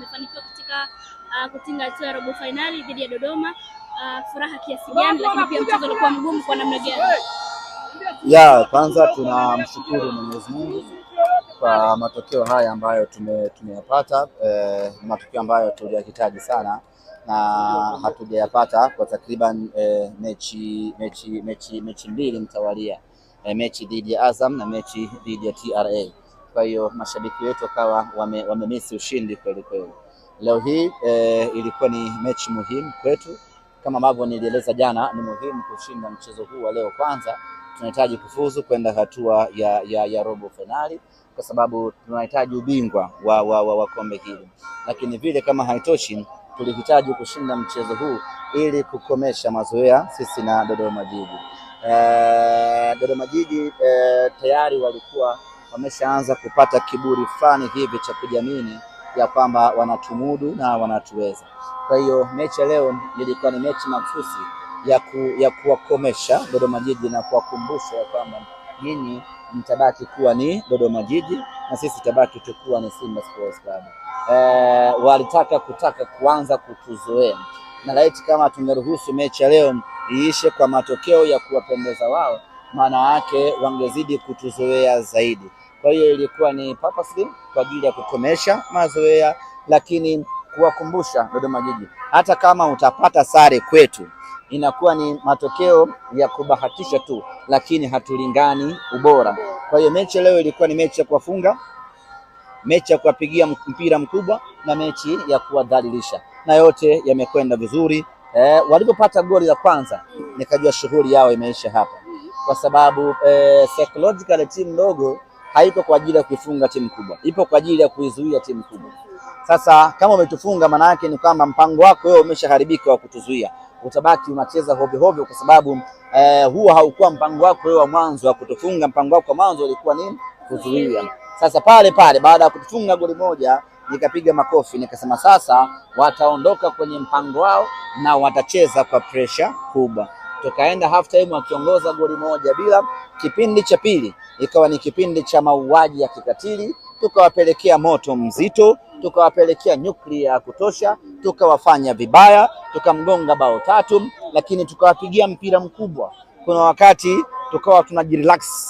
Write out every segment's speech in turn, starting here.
tumefanikiwa katika kutinga hatua ya robo finali dhidi ya Dodoma. Furaha kiasi gani, lakini pia mchezo ulikuwa mgumu kwa namna gani? Kwanza tunamshukuru Mwenyezi Mungu kwa matokeo haya ambayo tumeyapata, matokeo ambayo tuliyahitaji sana na hatujayapata kwa takriban mechi mbili mtawalia, mechi dhidi ya Azam na mechi dhidi ya TRA. Kwa hiyo mashabiki wetu wakawa wamemisi ushindi kweli kweli. Leo hii ilikuwa ni mechi muhimu kwetu, kama ambavyo nilieleza jana, ni muhimu kushinda mchezo huu wa leo. Kwanza tunahitaji kufuzu kwenda hatua ya robo finali, kwa sababu tunahitaji ubingwa wa kombe hili. Lakini vile kama haitoshi, tulihitaji kushinda mchezo huu ili kukomesha mazoea sisi na Dodoma Jiji. Dodoma Jiji tayari walikuwa wameshaanza kupata kiburi fulani hivi cha kujiamini ya kwamba wanatumudu na wanatuweza. Kwa hiyo mechi ya leo ilikuwa ni mechi mahususi ya kuwakomesha Dodoma Jiji na kuwakumbusha ya kwamba nyinyi mtabaki kuwa ni Dodoma Jiji na sisi tabaki tukuwa ni Simba Sports Club. Walitaka kuanza kutuzoea, na laiti kama tungeruhusu mechi ya leo iishe kwa matokeo ya kuwapendeza wao, maana yake wangezidi kutuzoea zaidi. Kwa hiyo ilikuwa ni purposely kwa ajili ya kukomesha mazoea, lakini kuwakumbusha Dodoma Jiji hata kama utapata sare kwetu inakuwa ni matokeo ya kubahatisha tu, lakini hatulingani ubora. Kwa hiyo mechi leo ilikuwa ni mechi ya kuwafunga, mechi ya kuwapigia mpira mkubwa na mechi ya kuwadhalilisha, na yote yamekwenda vizuri. Walipopata goli la kwanza nikajua shughuli yao imeisha hapa, kwa sababu psychological timu ndogo haipo kwa ajili ya kuifunga timu kubwa, ipo kwa ajili ya kuizuia timu kubwa. Sasa kama umetufunga, maana yake ni kwamba mpango wako wewe umeshaharibika wa kutuzuia, utabaki unacheza hovyo, kwa sababu huo haukuwa mpango wako wewe wa mwanzo wa kutufunga. Mpango wako mwanzo ulikuwa ni kuzuia. Sasa pale baada ya kutufunga goli moja, nikapiga makofi nikasema sasa wataondoka kwenye mpango wao na watacheza kwa pressure kubwa. Tukaenda half time wakiongoza goli moja bila. Kipindi cha pili ikawa ni kipindi cha mauaji ya kikatili, tukawapelekea moto mzito, tukawapelekea nyuklia ya kutosha, tukawafanya vibaya, tukamgonga bao 3, lakini tukawapigia mpira mkubwa. Kuna wakati tukawa tunajirelax,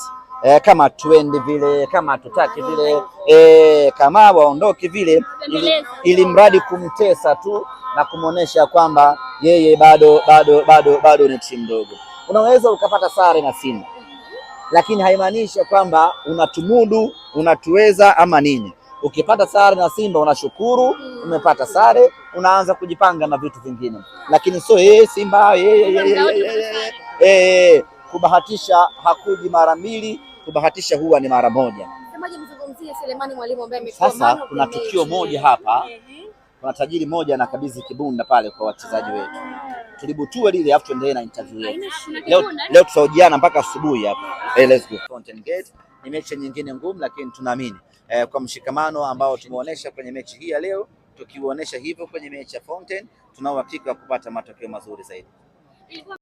kama tuende vile, kama tutaki vile, kama waondoke vile, ili mradi kumtesa tu na kumuonesha kwamba yeye bado ni timu ndogo. Unaweza ukapata sare na Simba, lakini haimaanishi kwamba unatumudu, unatuweza ama nini. Ukipata sare na Simba unashukuru umepata sare, unaanza kujipanga na vitu vingine, lakini sio Simba kubahatisha hakuji mara mbili, kubahatisha huwa ni mara moja. Semaje mzungumzie Selemani Mwalimu ambaye amekuwa sasa. Kuna tukio moja hapa, kuna tajiri moja anakabidhi kibunda pale kwa wachezaji wetu, tulibutua lile afu tuendelee na interview yetu. Leo tutahojiana mpaka asubuhi hapa. Let's go. Fountain Gate ni mechi nyingine ngumu, lakini tunaamini kwa mshikamano ambao tumeonyesha kwenye mechi hii ya leo, tukiuonesha hivyo kwenye mechi ya Fountain, tunao uhakika wa kupata matokeo mazuri zaidi.